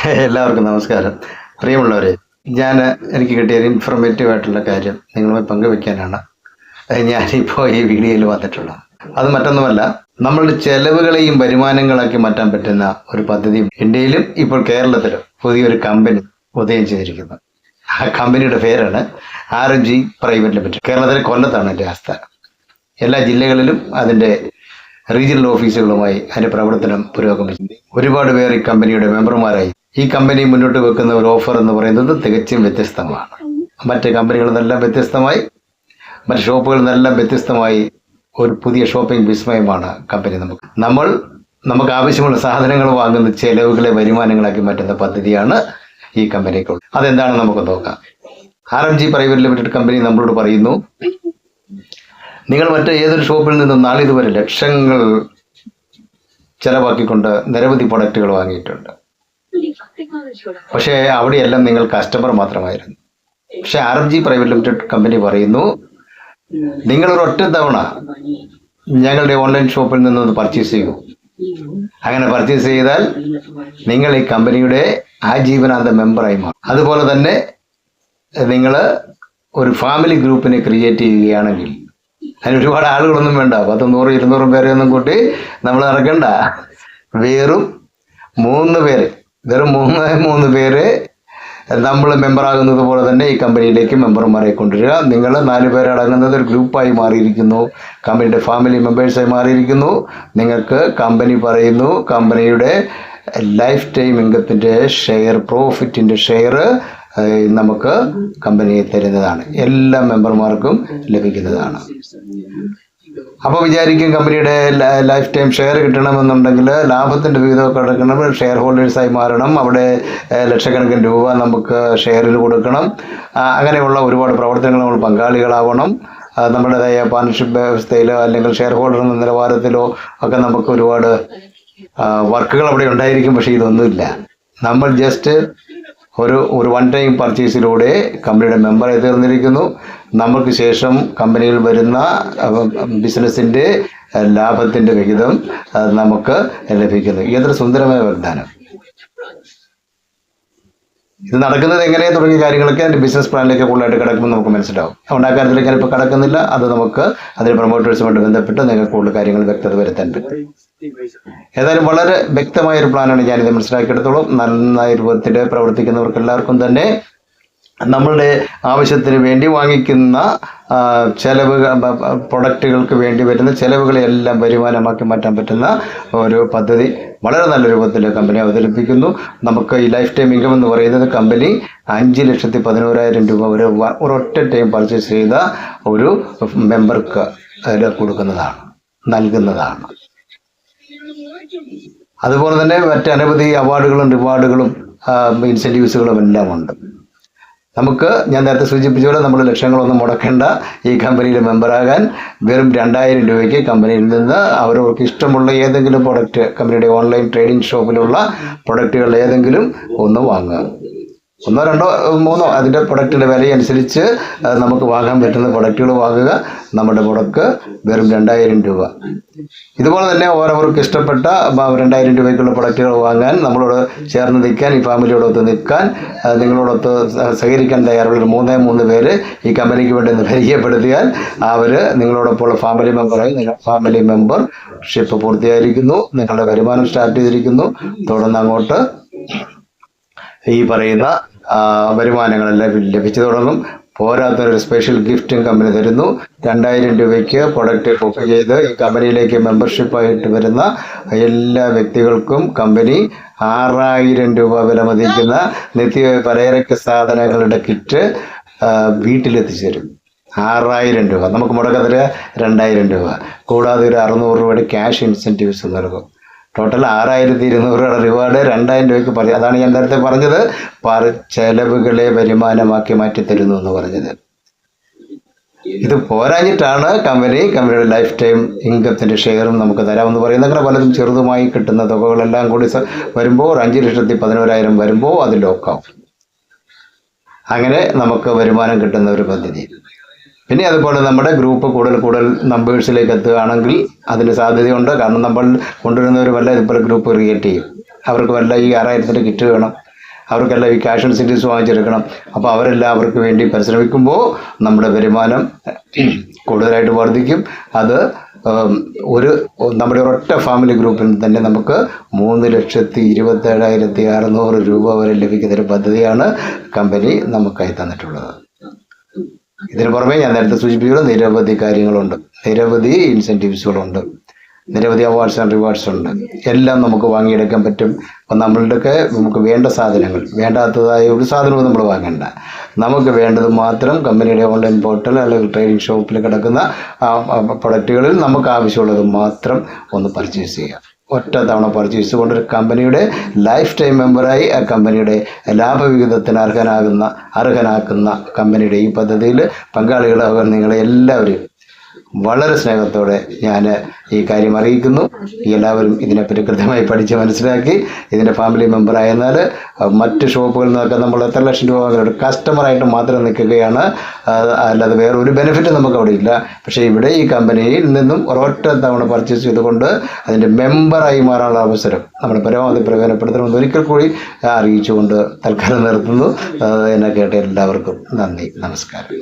എല്ലാവർക്കും നമസ്കാരം. പ്രിയമുള്ളവരെ, ഞാൻ എനിക്ക് കിട്ടിയ ഒരു ഇൻഫോർമേറ്റീവ് ആയിട്ടുള്ള കാര്യം നിങ്ങളുമായി പങ്കുവെക്കാനാണ് ഞാനിപ്പോൾ ഈ വീഡിയോയിൽ വന്നിട്ടുള്ളത്. അത് മറ്റൊന്നുമല്ല, നമ്മളുടെ ചെലവുകളെയും വരുമാനങ്ങളാക്കി മാറ്റാൻ പറ്റുന്ന ഒരു പദ്ധതി ഇന്ത്യയിലും ഇപ്പോൾ കേരളത്തിലും പുതിയൊരു കമ്പനി ഉദയം ചെയ്തിരിക്കുന്നു. ആ കമ്പനിയുടെ പേരാണ് RMG പ്രൈവറ്റ് ലിമിറ്റഡ്. കേരളത്തിലെ കൊല്ലത്താണ് എൻ്റെ ആസ്ഥാനം. എല്ലാ ജില്ലകളിലും അതിൻ്റെ റീജിയണൽ ഓഫീസുകളുമായി അതിൻ്റെ പ്രവർത്തനം പുരോഗമിക്കുന്നു. ഒരുപാട് പേർ ഈ കമ്പനിയുടെ മെമ്പർമാരായി. ഈ കമ്പനി മുന്നോട്ട് വെക്കുന്ന ഒരു ഓഫർ എന്ന് പറയുന്നത് തികച്ചും വ്യത്യസ്തമാണ്. മറ്റ് കമ്പനികളിൽ നിന്നെല്ലാം വ്യത്യസ്തമായി, മറ്റ് ഷോപ്പുകളിൽ നിന്നെല്ലാം വ്യത്യസ്തമായി ഒരു പുതിയ ഷോപ്പിംഗ് വിസ്മയമാണ് കമ്പനി. നമുക്ക് ആവശ്യമുള്ള സാധനങ്ങൾ വാങ്ങുന്ന ചെലവുകളെ വരുമാനങ്ങളാക്കി മാറ്റുന്ന പദ്ധതിയാണ് ഈ കമ്പനിക്കുള്ളത്. അതെന്താണെന്ന് നമുക്ക് നോക്കാം. RMG പ്രൈവറ്റ് ലിമിറ്റഡ് കമ്പനി നമ്മളോട് പറയുന്നു, നിങ്ങൾ മറ്റ് ഏതൊരു ഷോപ്പിൽ നിന്നും നാളിതുവരെ ലക്ഷങ്ങൾ ചെലവാക്കിക്കൊണ്ട് നിരവധി പ്രൊഡക്റ്റുകൾ വാങ്ങിയിട്ടുണ്ട്. പക്ഷേ അവിടെയെല്ലാം നിങ്ങൾ കസ്റ്റമർ മാത്രമായിരുന്നു. പക്ഷെ RMG പ്രൈവറ്റ് ലിമിറ്റഡ് കമ്പനി പറയുന്നു, നിങ്ങളൊരു ഒറ്റ തവണ ഞങ്ങളുടെ ഓൺലൈൻ ഷോപ്പിൽ നിന്നൊന്ന് പർച്ചേസ് ചെയ്യൂ. അങ്ങനെ പർച്ചേസ് ചെയ്താൽ നിങ്ങൾ ഈ കമ്പനിയുടെ ആജീവനാന്ത മെമ്പറായി മാറും. അതുപോലെ തന്നെ നിങ്ങൾ ഒരു ഫാമിലി ഗ്രൂപ്പിനെ ക്രിയേറ്റ് ചെയ്യുകയാണെങ്കിൽ അതിന് ഒരുപാട് ആളുകളൊന്നും വേണ്ട, 100, 200 പേരെ ഒന്നും കൂട്ടി നമ്മൾ ഇറക്കണ്ട. വെറും 3 പേര് നമ്മൾ മെമ്പറാകുന്നത് പോലെ തന്നെ ഈ കമ്പനിയിലേക്ക് മെമ്പർമാരെ കൊണ്ടുവരിക. നിങ്ങൾ 4 പേരടങ്ങുന്നത് ഒരു ഗ്രൂപ്പായി മാറിയിരിക്കുന്നു, കമ്പനിയുടെ ഫാമിലി മെമ്പേഴ്സായി മാറിയിരിക്കുന്നു. നിങ്ങൾക്ക് കമ്പനി പറയുന്നു, കമ്പനിയുടെ ലൈഫ് ടൈം ഇൻകത്തിൻ്റെ ഷെയർ, പ്രോഫിറ്റിൻ്റെ ഷെയർ നമുക്ക് കമ്പനി തരുന്നതാണ്, എല്ലാ മെമ്പർമാർക്കും ലഭിക്കുന്നതാണ്. അപ്പോൾ വിചാരിക്കും, കമ്പനിയുടെ ലൈഫ് ടൈം ഷെയർ കിട്ടണമെന്നുണ്ടെങ്കിൽ ലാഭത്തിൻ്റെ വിഹിതമൊക്കെ എടുക്കണം, ഷെയർ ഹോൾഡേഴ്സായി മാറണം, അവിടെ ലക്ഷക്കണക്കിന് രൂപ നമുക്ക് ഷെയറിൽ കൊടുക്കണം, അങ്ങനെയുള്ള ഒരുപാട് പ്രവർത്തനങ്ങൾ നമ്മൾ പങ്കാളികളാവണം. നമ്മുടേതായ പാർട്ണർഷിപ്പ് വ്യവസ്ഥയിലോ അല്ലെങ്കിൽ ഷെയർ ഹോൾഡർ എന്ന നിലവാരത്തിലോ ഒക്കെ നമുക്ക് ഒരുപാട് വർക്കുകൾ അവിടെ ഉണ്ടായിരിക്കും. പക്ഷേ ഇതൊന്നുമില്ല. നമ്മൾ ജസ്റ്റ് ഒരു വൺ ടൈം പർച്ചേസിലൂടെ കമ്പനിയുടെ മെമ്പറായി തീർന്നിരിക്കുന്നു. നമുക്ക് ശേഷം കമ്പനിയിൽ വരുന്ന ബിസിനസ്സിൻ്റെ ലാഭത്തിൻ്റെ വിഹിതം നമുക്ക് ലഭിക്കുന്നു. എത്ര സുന്ദരമായ വാഗ്ദാനം! ഇത് നടക്കുന്നത് എങ്ങനെ തുടങ്ങിയ കാര്യങ്ങളൊക്കെ അതിൻ്റെ ബിസിനസ് പ്ലാനിലേക്ക് കൂടുതലായിട്ട് കിടക്കുമ്പോൾ നമുക്ക് മനസ്സിലാവും. അതുകൊണ്ട് ആ കാര്യത്തിലേക്ക് ഞാനിപ്പോൾ കിടക്കുന്നില്ല. അത് നമുക്ക് അതിൻ്റെ പ്രൊമോട്ടേഴ്സുമായിട്ട് ബന്ധപ്പെട്ട് നിങ്ങൾക്ക് കൂടുതൽ കാര്യങ്ങൾ വ്യക്തത വരുത്താൻ പറ്റും. ഏതായാലും വളരെ വ്യക്തമായൊരു പ്ലാനാണ് ഞാനിത് മനസ്സിലാക്കിയെടുത്തോളം. നന്നായ രൂപത്തിൽ പ്രവർത്തിക്കുന്നവർക്ക് എല്ലാവർക്കും തന്നെ നമ്മളുടെ ആവശ്യത്തിന് വേണ്ടി വാങ്ങിക്കുന്ന പ്രൊഡക്റ്റുകൾക്ക് വേണ്ടി വരുന്ന ചെലവുകളെല്ലാം വരുമാനമാക്കി മാറ്റാൻ പറ്റുന്ന ഒരു പദ്ധതി വളരെ നല്ല രൂപത്തിൽ കമ്പനി അവതരിപ്പിക്കുന്നു. നമുക്ക് ഈ ലൈഫ് ടൈം ഇൻകം എന്ന് പറയുന്നത് കമ്പനി 5,11,000 രൂപ ഒരു ഒരൊറ്റ ടൈം പർച്ചേസ് ചെയ്ത ഒരു മെമ്പർക്ക് കൊടുക്കുന്നതാണ്, നൽകുന്നതാണ്. അതുപോലെ തന്നെ മറ്റനവധി അവാർഡുകളും റിവാർഡുകളും ഇൻസെൻറ്റീവ്സുകളും എല്ലാം ഉണ്ട്. നമുക്ക്, ഞാൻ നേരത്തെ സൂചിപ്പിച്ച പോലെ, നമ്മൾ ലക്ഷങ്ങളൊന്നും മുടക്കേണ്ട. ഈ കമ്പനിയിൽ മെമ്പറാകാൻ വെറും 2,000 രൂപയ്ക്ക് കമ്പനിയിൽ നിന്ന് അവരവർക്ക് ഇഷ്ടമുള്ള ഏതെങ്കിലും പ്രൊഡക്റ്റ്, കമ്പനിയുടെ ഓൺലൈൻ ട്രേഡിംഗ് ഷോപ്പിലുള്ള പ്രൊഡക്റ്റുകൾ ഏതെങ്കിലും ഒന്ന് വാങ്ങുക. 1, 2, 3 അതിൻ്റെ പ്രൊഡക്റ്റിൻ്റെ വിലയനുസരിച്ച് നമുക്ക് വാങ്ങാൻ പറ്റുന്ന പ്രൊഡക്റ്റുകൾ വാങ്ങുക. നമ്മുടെ മുടക്ക് വെറും 2,000 രൂപ. ഇതുപോലെ തന്നെ ഓരോർക്ക് ഇഷ്ടപ്പെട്ട 2,000 രൂപയ്ക്കുള്ള പ്രൊഡക്റ്റുകൾ വാങ്ങാൻ, നമ്മളോട് ചേർന്ന് നിൽക്കാൻ, ഈ ഫാമിലിയോടൊത്ത് നിൽക്കാൻ, നിങ്ങളോടൊത്ത് സഹകരിക്കാൻ തയ്യാറുള്ള 3 പേര് ഈ കമ്പനിക്ക് വേണ്ടി പരിചയപ്പെടുത്തിയാൽ അവർ നിങ്ങളോടൊപ്പമുള്ള ഫാമിലി മെമ്പറായി. ഫാമിലി മെമ്പർഷിപ്പ് പൂർത്തിയായിരിക്കുന്നു, നിങ്ങളുടെ വരുമാനം സ്റ്റാർട്ട് ചെയ്തിരിക്കുന്നു. തുടർന്ന് അങ്ങോട്ട് ഈ പറയുന്ന വരുമാനങ്ങളെല്ലാം ലഭിച്ചു തുടങ്ങും. പോരാത്തൊരു സ്പെഷ്യൽ ഗിഫ്റ്റും കമ്പനി തരുന്നു. 2,000 രൂപയ്ക്ക് പ്രൊഡക്റ്റ് ബുക്ക് ചെയ്ത് ഈ കമ്പനിയിലേക്ക് മെമ്പർഷിപ്പായിട്ട് വരുന്ന എല്ലാ വ്യക്തികൾക്കും കമ്പനി 6,000 രൂപ വില മതിക്കുന്ന പലചരക്ക് സാധനങ്ങളുടെ കിറ്റ് വീട്ടിലെത്തിച്ചു തരും. 6,000 രൂപ. നമുക്ക് മുടക്കത്തിൽ 2,000 രൂപ, കൂടാതെ ഒരു 600 രൂപയുടെ ക്യാഷ് ഇൻസെൻറ്റീവ്സ് നൽകും. ടോട്ടൽ 6,200 രൂപയുടെ റിവാർഡ് 2,000 രൂപയ്ക്ക് പറയും. അതാണ് ഞാൻ നേരത്തെ പറഞ്ഞത്, ചെലവുകളെ വരുമാനമാക്കി മാറ്റി തരുന്നു എന്ന് പറഞ്ഞത്. ഇത് പോരാഞ്ഞിട്ടാണ് കമ്പനിയുടെ ലൈഫ് ടൈം ഇൻകത്തിൻ്റെ ഷെയറും നമുക്ക് തരാമെന്ന് പറയുന്നത്. അങ്ങനെ പലതും ചെറുതുമായി കിട്ടുന്ന തുകകളെല്ലാം കൂടി വരുമ്പോൾ 5,11,000 വരുമ്പോൾ അത് ലോക്കാവും. അങ്ങനെ നമുക്ക് വരുമാനം കിട്ടുന്ന ഒരു പദ്ധതി. പിന്നെ അതുപോലെ നമ്മുടെ ഗ്രൂപ്പ് കൂടുതൽ നമ്പേഴ്സിലേക്ക് എത്തുകയാണെങ്കിൽ അതിന് സാധ്യതയുണ്ട്. കാരണം നമ്മൾ കൊണ്ടുവരുന്നവർ വല്ല ഇതുപോലെ ഗ്രൂപ്പ് ക്രിയേറ്റ് ചെയ്യും. അവർക്ക് വല്ല ഈ 6,000 കിറ്റ് വേണം, അവർക്കെല്ലാം ഈ ക്യാഷ് ഇൻസെൻറ്റീവ്സ് വാങ്ങിച്ചെടുക്കണം. അപ്പോൾ അവരെല്ലാം അവർക്ക് വേണ്ടി പരിശ്രമിക്കുമ്പോൾ നമ്മുടെ വരുമാനം കൂടുതലായിട്ട് വർദ്ധിക്കും. അത് നമ്മുടെ ഒരൊറ്റ ഫാമിലി ഗ്രൂപ്പിൽ തന്നെ നമുക്ക് 3,27,600 രൂപ വരെ ലഭിക്കുന്ന ഒരു പദ്ധതിയാണ് കമ്പനി നമുക്കായി തന്നിട്ടുള്ളത്. ഇതിന് പുറമെ ഞാൻ നേരത്തെ സൂചിപ്പിച്ചുള്ള നിരവധി കാര്യങ്ങളുണ്ട്, നിരവധി ഇൻസെൻറ്റീവ്സുകളുണ്ട്, നിരവധി അവാർഡ്സ് ആൻഡ് റിവാർഡ്സ് ഉണ്ട്. എല്ലാം നമുക്ക് വാങ്ങിയെടുക്കാൻ പറ്റും. അപ്പം നമ്മളുടെയൊക്കെ നമുക്ക് വേണ്ട സാധനങ്ങൾ, വേണ്ടാത്തതായ ഒരു സാധനവും നമ്മൾ വാങ്ങേണ്ട. നമുക്ക് വേണ്ടത് മാത്രം കമ്പനിയുടെ ഓൺലൈൻ പോർട്ടൽ അല്ലെങ്കിൽ ട്രേഡിംഗ് ഷോപ്പിൽ കിടക്കുന്ന പ്രൊഡക്റ്റുകളിൽ നമുക്ക് ആവശ്യമുള്ളത് മാത്രം ഒന്ന് പർച്ചേസ് ചെയ്യാം. ഒറ്റ തവണ പർച്ചേസ് കൊണ്ട് ഒരു കമ്പനിയുടെ ലൈഫ് ടൈം മെമ്പറായി ആ കമ്പനിയുടെ ലാഭവിഹിതത്തിന് അർഹനാക്കുന്ന കമ്പനിയുടെ ഈ പദ്ധതിയിൽ പങ്കാളികളാകാൻ നിങ്ങളെ എല്ലാവരും വളരെ സ്നേഹത്തോടെ ഞാൻ ഈ കാര്യം അറിയിക്കുന്നു. എല്ലാവരും ഇതിനെപ്പറ്റി കൃത്യമായി പഠിച്ച് മനസ്സിലാക്കി ഇതിൻ്റെ ഫാമിലി മെമ്പറായെന്നാൽ മറ്റ് ഷോപ്പുകളിൽ നിന്നൊക്കെ നമ്മൾ എത്ര ലക്ഷം രൂപ വാങ്ങുന്നുണ്ട്, കസ്റ്റമറായിട്ട് മാത്രം നിൽക്കുകയാണ്, അല്ലാതെ വേറെ ഒരു ബെനിഫിറ്റ് നമുക്ക് അവിടെ ഇല്ല. പക്ഷേ ഇവിടെ ഈ കമ്പനിയിൽ നിന്നും ഒരൊറ്റ തവണ പർച്ചേസ് ചെയ്തുകൊണ്ട് അതിൻ്റെ മെമ്പറായി മാറാനുള്ള അവസരം നമ്മൾ പരമാവധി പ്രയോജനപ്പെടുത്തണമെന്ന് ഒരിക്കൽ കൂടി അറിയിച്ചുകൊണ്ട് തൽക്കാലം നിർത്തുന്നു. എന്നെ കേട്ട എല്ലാവർക്കും നന്ദി, നമസ്കാരം.